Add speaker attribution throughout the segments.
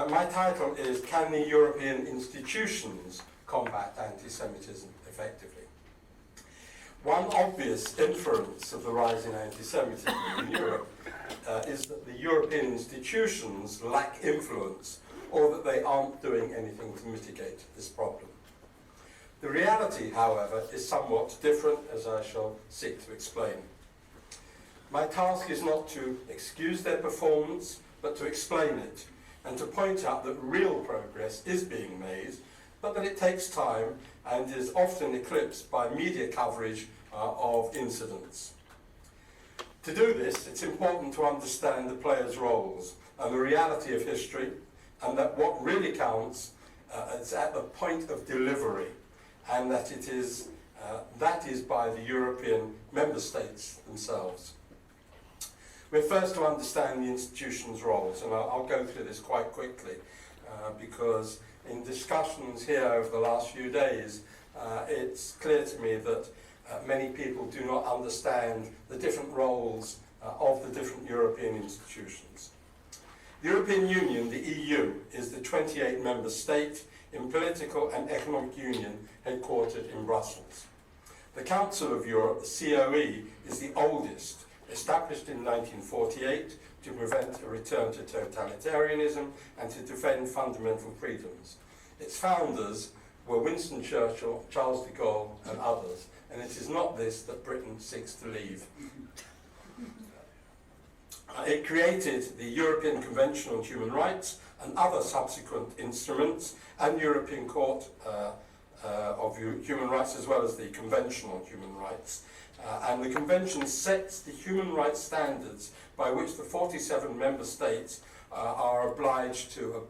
Speaker 1: My title is Can the European Institutions Combat Anti-Semitism Effectively? One obvious inference of the rise in anti-Semitism in Europe is that the European institutions lack influence, or that they aren't doing anything to mitigate this problem. The reality, however, is somewhat different, as I shall seek to explain. My task is not to excuse their performance, but to explain it, and to point out that real progress is being made, but that it takes time and is often eclipsed by media coverage of incidents. To do this, it's important to understand the players' roles and the reality of history, and that what really counts is at the point of delivery, and that that is by the European member states themselves. We're first to understand the institutions' roles, and I'll go through this quite quickly because in discussions here over the last few days, it's clear to me that many people do not understand the different roles of the different European institutions. The European Union, the EU, is the 28 member state in political and economic union headquartered in Brussels. The Council of Europe, the COE, is the oldest, established in 1948 to prevent a return to totalitarianism and to defend fundamental freedoms. Its founders were Winston Churchill, Charles de Gaulle and others, and it is not this that Britain seeks to leave. It created the European Convention on Human Rights and other subsequent instruments, and European Court of Human Rights, as well as the Convention on Human Rights. And the Convention sets the human rights standards by which the 47 member states are obliged to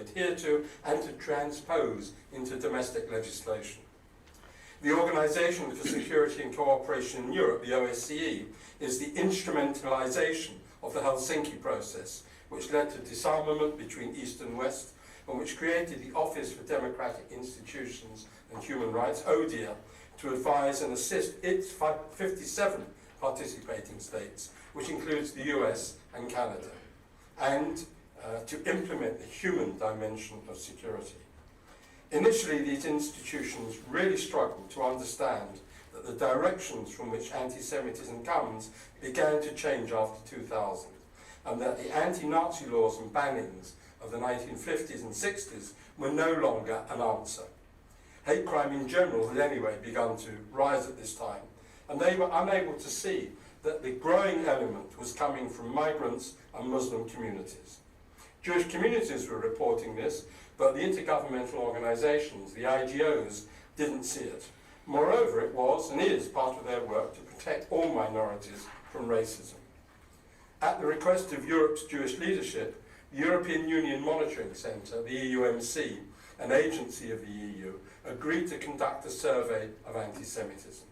Speaker 1: adhere to and to transpose into domestic legislation. The Organisation for Security and Cooperation in Europe, the OSCE, is the instrumentalisation of the Helsinki process, which led to disarmament between East and West, and which created the Office for Democratic Institutions and Human Rights, ODIHR, to advise and assist its 57 participating states, which includes the US and Canada, and to implement the human dimension of security. Initially, these institutions really struggled to understand that the directions from which anti-Semitism comes began to change after 2000, and that the anti-Nazi laws and bannings of the 1950s and 60s were no longer an answer. Hate crime in general had anyway begun to rise at this time, and they were unable to see that the growing element was coming from migrants and Muslim communities. Jewish communities were reporting this, but the intergovernmental organisations, the IGOs, didn't see it. Moreover, it was and is part of their work to protect all minorities from racism. At the request of Europe's Jewish leadership, the European Union Monitoring Centre, the EUMC, an agency of the EU, agreed to conduct a survey of anti-Semitism.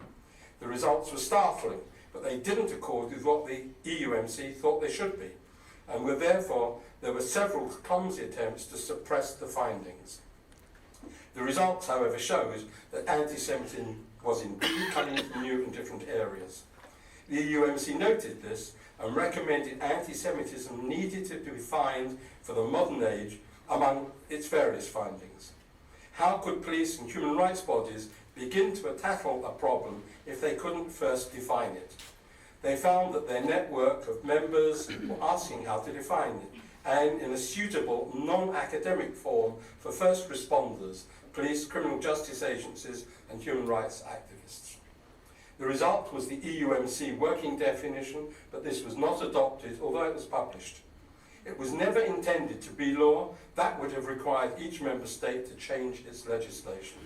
Speaker 1: The results were startling, but they didn't accord with what the EUMC thought they should be, and there were several clumsy attempts to suppress the findings. The results, however, showed that anti-Semitism was indeed coming from new and different areas. The EUMC noted this and recommended anti-Semitism needed to be defined for the modern age among its various findings. How could police and human rights bodies begin to tackle a problem if they couldn't first define it? They found that their network of members were asking how to define it, and in a suitable, non-academic form for first responders, police, criminal justice agencies, and human rights activists. The result was the EUMC working definition, but this was not adopted, although it was published. It was never intended to be law. That would have required each member state to change its legislation.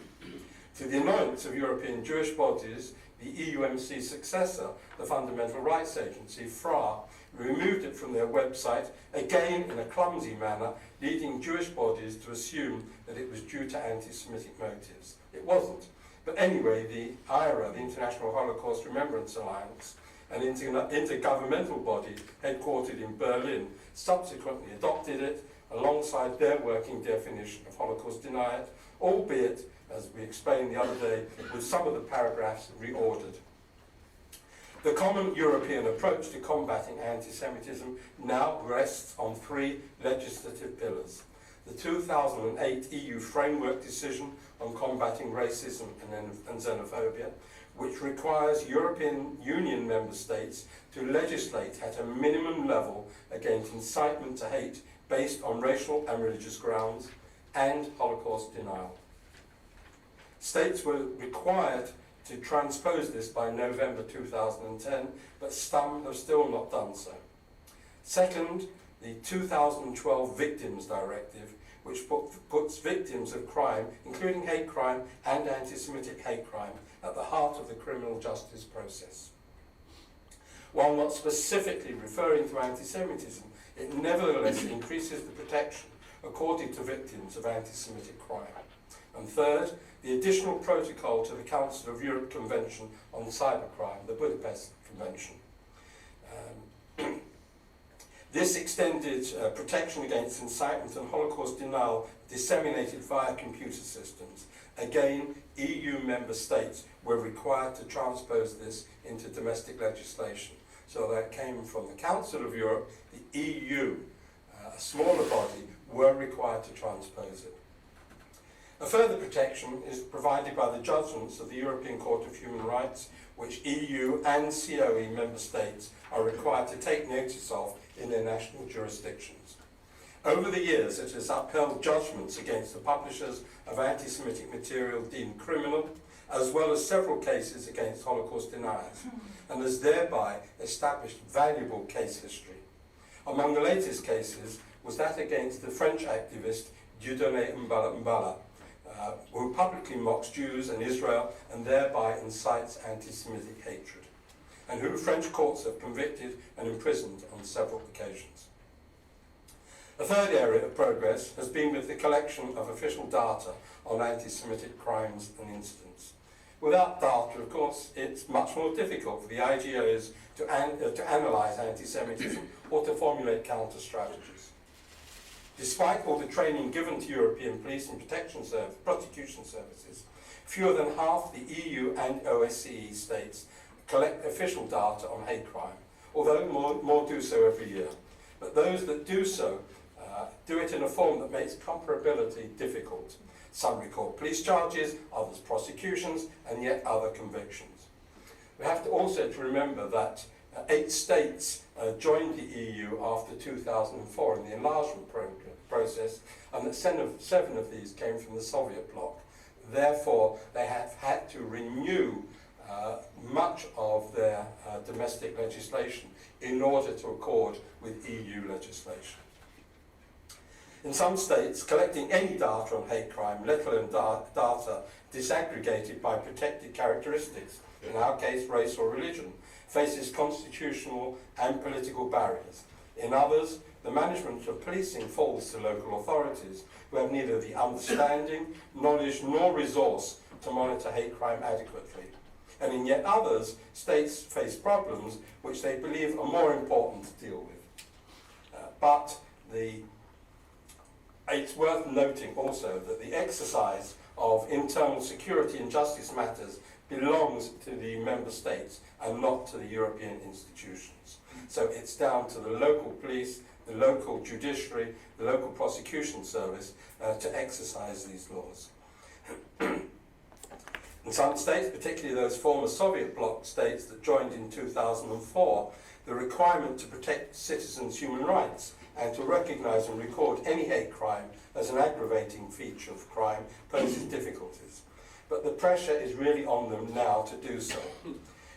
Speaker 1: To the annoyance of European Jewish bodies, the EUMC successor, the Fundamental Rights Agency, FRA, removed it from their website, again in a clumsy manner, leading Jewish bodies to assume that it was due to anti-Semitic motives. It wasn't. But anyway, the IRA, the International Holocaust Remembrance Alliance, an intergovernmental body headquartered in Berlin, subsequently adopted it alongside their working definition of Holocaust denial, albeit, as we explained the other day, with some of the paragraphs reordered. The common European approach to combating anti-Semitism now rests on three legislative pillars. The 2008 EU Framework Decision on Combating Racism and Xenophobia, which requires European Union member states to legislate at a minimum level against incitement to hate based on racial and religious grounds, and Holocaust denial. States were required to transpose this by November 2010, but some have still not done so. Second, the 2012 Victims Directive, which puts victims of crime, including hate crime and anti-Semitic hate crime, at the heart of the criminal justice process. While not specifically referring to anti-Semitism, it nevertheless increases the protection accorded to victims of anti-Semitic crime. And third, the additional protocol to the Council of Europe Convention on Cybercrime, the Budapest Convention. This extended protection against incitement and Holocaust denial disseminated via computer systems. Again, EU member states were required to transpose this into domestic legislation. So that came from the Council of Europe, the EU, a smaller body, were required to transpose it. A further protection is provided by the judgments of the European Court of Human Rights, which EU and COE member states are required to take notice of in their national jurisdictions. Over the years, it has upheld judgments against the publishers of anti-Semitic material deemed criminal, as well as several cases against Holocaust deniers, and has thereby established valuable case history. Among the latest cases was that against the French activist Dieudonné Mbala, who publicly mocks Jews and Israel and thereby incites anti-Semitic hatred, and who French courts have convicted and imprisoned on several occasions. A third area of progress has been with the collection of official data on anti-Semitic crimes and incidents. Without data, of course, it's much more difficult for the IGOs to analyse anti-Semitism or to formulate counter-strategies. Despite all the training given to European police and prosecution services, fewer than half the EU and OSCE states collect official data on hate crime, although more do so every year. But those that do so do it in a form that makes comparability difficult. Some record police charges, others prosecutions, and yet other convictions. We have to also remember that 8 states joined the EU after 2004 in the enlargement process, and that 7 of these came from the Soviet bloc. Therefore, they have had to renew much of their domestic legislation in order to accord with EU legislation. In some states, collecting any data on hate crime, let alone data disaggregated by protected characteristics, in our case race or religion, faces constitutional and political barriers. In others, the management of policing falls to local authorities who have neither the understanding, knowledge nor resource to monitor hate crime adequately. And in yet others, states face problems which they believe are more important to deal with. It's worth noting also that the exercise of internal security and justice matters belongs to the member states and not to the European institutions. So it's down to the local police, the local judiciary, the local prosecution service to exercise these laws. In some states, particularly those former Soviet bloc states that joined in 2004, the requirement to protect citizens' human rights and to recognise and record any hate crime as an aggravating feature of crime poses difficulties. But the pressure is really on them now to do so.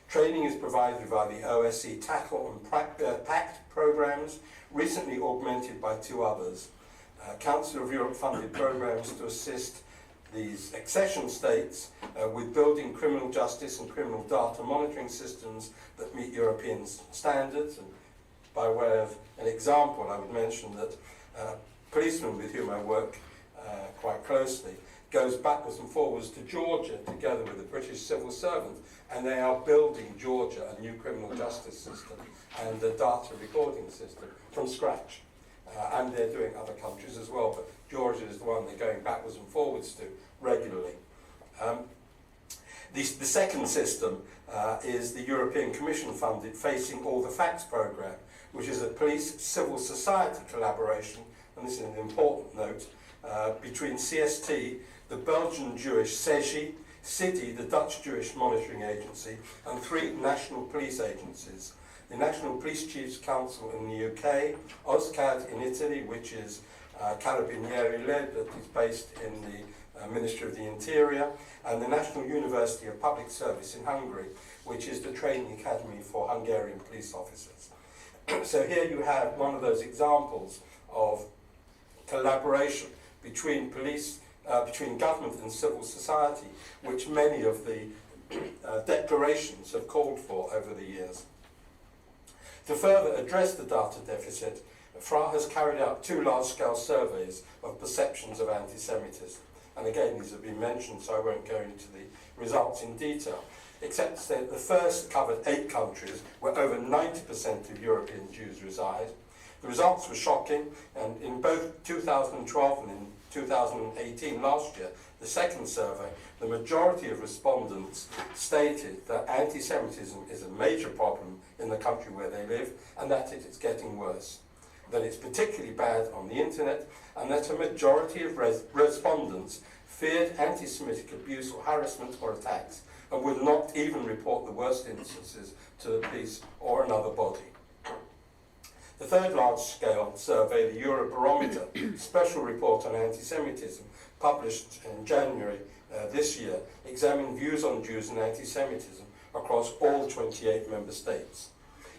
Speaker 1: Training is provided by the OSCE Tackle and PACT programmes, recently augmented by 2 others. Council of Europe funded programmes to assist these accession states with building criminal justice and criminal data monitoring systems that meet European standards. And by way of an example, I would mention that a policeman with whom I work quite closely goes backwards and forwards to Georgia together with a British civil servant, and they are building Georgia a new criminal justice system and a data recording system from scratch. And they're doing other countries as well, but Georgia is the one they're going backwards and forwards to regularly. The second system is the European Commission funded Facing All the Facts programme, which is a police civil society collaboration, and this is an important note, between CST, the Belgian Jewish CEGI, CIDI, the Dutch Jewish Monitoring Agency, and 3 national police agencies. The National Police Chiefs Council in the UK, OSCAD in Italy, which is Carabinieri-led, that is based in the Ministry of the Interior, and the National University of Public Service in Hungary, which is the training academy for Hungarian police officers. So here you have one of those examples of collaboration between police, between government and civil society, which many of the declarations have called for over the years. To further address the data deficit, FRA has carried out 2 large-scale surveys of perceptions of anti-Semitism. And again, these have been mentioned, so I won't go into the results in detail, except to say that the first covered 8 countries where over 90% of European Jews reside. The results were shocking, and in both 2012 and in 2018, last year, the second survey, the majority of respondents stated that anti-Semitism is a major problem in the country where they live, and that it is getting worse. That it's particularly bad on the internet, and that a majority of respondents feared anti-Semitic abuse or harassment or attacks, and would not even report the worst instances to the police or another body. The third large-scale survey, the Eurobarometer Special Report on Anti-Semitism, published in January this year, examined views on Jews and anti-Semitism across all 28 member states.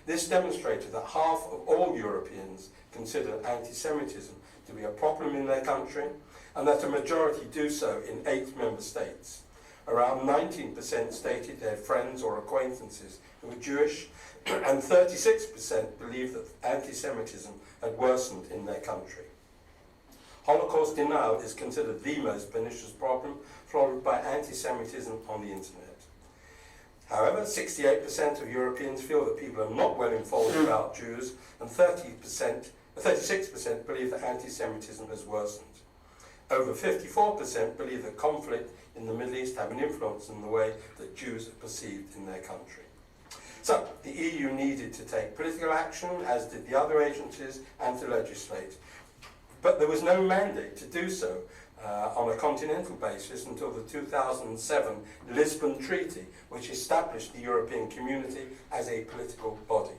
Speaker 1: This demonstrated that half of all Europeans consider anti-Semitism to be a problem in their country, and that a majority do so in 8 member states. Around 19% stated they had friends or acquaintances who were Jewish, and 36% believed that anti-Semitism had worsened in their country. Holocaust denial is considered the most pernicious problem, followed by anti-Semitism on the internet. However, 68% of Europeans feel that people are not well informed about Jews, and 36% believe that anti-Semitism has worsened. Over 54% believe that conflict in the Middle East have an influence in the way that Jews are perceived in their country. So, the EU needed to take political action, as did the other agencies, and to legislate. But there was no mandate to do so on a continental basis until the 2007 Lisbon Treaty, which established the European Community as a political body.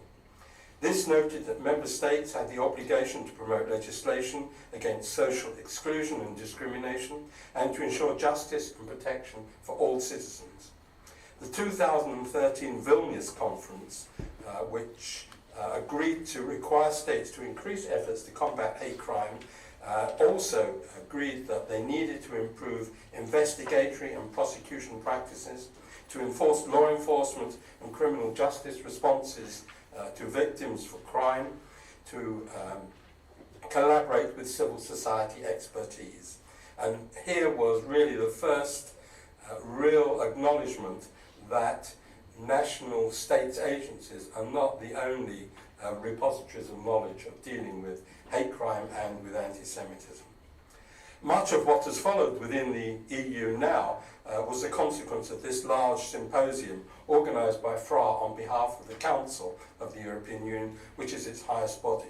Speaker 1: This noted that member states had the obligation to promote legislation against social exclusion and discrimination, and to ensure justice and protection for all citizens. The 2013 Vilnius Conference, which agreed to require states to increase efforts to combat hate crime, also agreed that they needed to improve investigatory and prosecution practices, to enforce law enforcement and criminal justice responses to victims for crime, to collaborate with civil society expertise. And here was really the first real acknowledgement that national states agencies are not the only repositories of knowledge of dealing with hate crime and with anti-Semitism. Much of what has followed within the EU now was a consequence of this large symposium organised by FRA on behalf of the Council of the European Union, which is its highest body.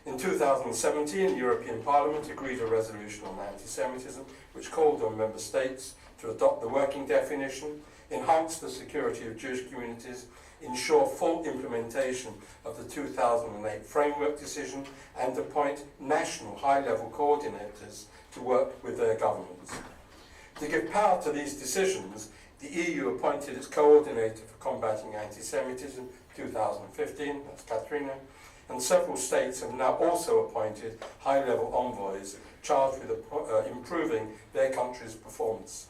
Speaker 1: In 2017, the European Parliament agreed a resolution on anti-Semitism, which called on member states to adopt the working definition, enhance the security of Jewish communities, ensure full implementation of the 2008 framework decision, and appoint national high-level coordinators to work with their governments. To give power to these decisions, the EU appointed its coordinator for combating anti-Semitism 2015, that's Katrina, and several states have now also appointed high-level envoys charged with improving their country's performance.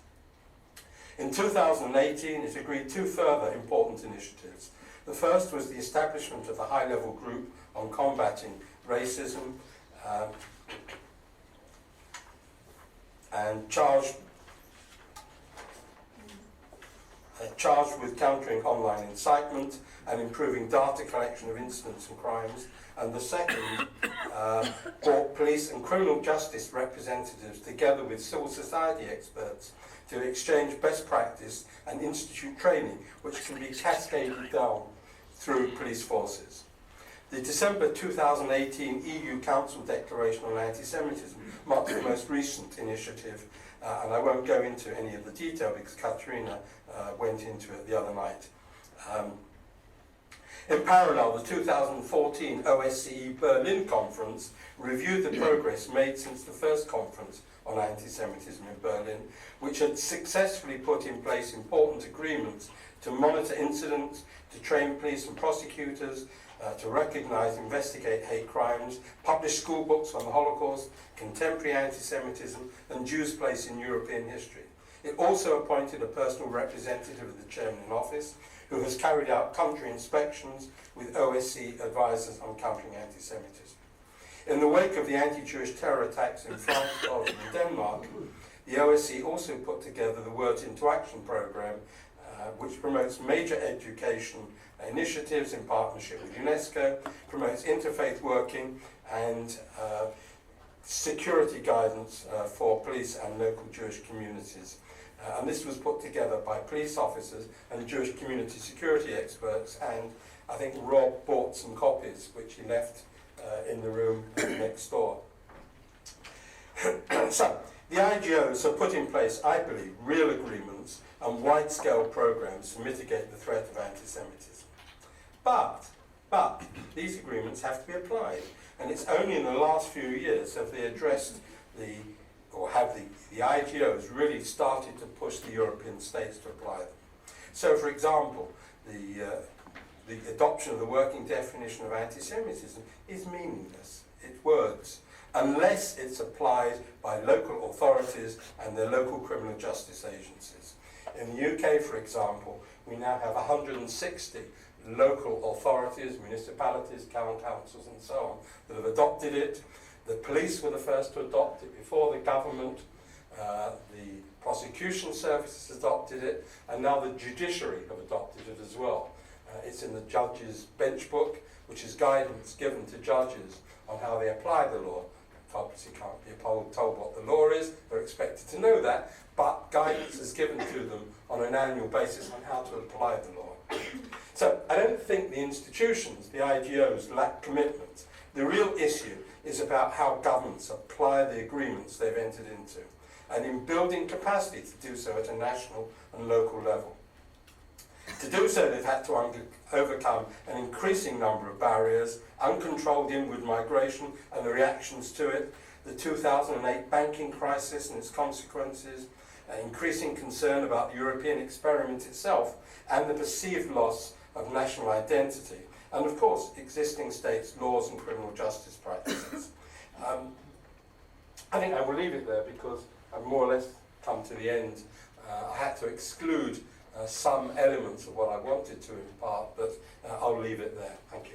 Speaker 1: In 2018, it agreed 2 further important initiatives. The first was the establishment of the high-level group on combating racism and charged with countering online incitement, and improving data collection of incidents and crimes. And the second brought police and criminal justice representatives together with civil society experts to exchange best practice and institute training, which can be cascaded down through police forces. The December 2018 EU Council Declaration on Anti-Semitism marks the most recent initiative, and I won't go into any of the detail because Katerina went into it the other night. In parallel, the 2014 OSCE Berlin conference reviewed the progress made since the first conference on anti-Semitism in Berlin, which had successfully put in place important agreements to monitor incidents, to train police and prosecutors, to recognise, investigate hate crimes, publish school books on the Holocaust, contemporary anti-Semitism, and Jews' place in European history. It also appointed a personal representative of the chairman in office, who has carried out country inspections with OSCE advisors on countering anti-Semitism. In the wake of the anti-Jewish terror attacks in France, Belgium and Denmark, the OSCE also put together the Words into Action programme, which promotes major education initiatives in partnership with UNESCO, promotes interfaith working and security guidance for police and local Jewish communities. And this was put together by police officers and Jewish community security experts, and I think Rob bought some copies which he left in the room next door. So, the IGOs have put in place, I believe, real agreements and wide-scale programs to mitigate the threat of anti-Semitism. But these agreements have to be applied, and it's only in the last few years have they addressed the IGOs really started to push the European states to apply them. So, for example, the adoption of the working definition of anti-Semitism is meaningless. It's words, unless it's applied by local authorities and their local criminal justice agencies. In the UK, for example, we now have 160 local authorities, municipalities, town councils and so on, that have adopted it. The police were the first to adopt it before the government. The prosecution services adopted it, and now the judiciary have adopted it as well. It's in the judges' bench book, which is guidance given to judges on how they apply the law. Obviously can't be told what the law is, they're expected to know that, but guidance is given to them on an annual basis on how to apply the law. So I don't think the institutions, the IGOs, lack commitment. The real issue is about how governments apply the agreements they've entered into, and in building capacity to do so at a national and local level. To do so, they've had to overcome an increasing number of barriers, uncontrolled inward migration and the reactions to it, the 2008 banking crisis and its consequences, increasing concern about the European experiment itself, and the perceived loss of national identity, and of course, existing states' laws and criminal justice practices. I think I will leave it there because I've more or less come to the end. I had to exclude some elements of what I wanted to impart, but I'll leave it there. Thank you.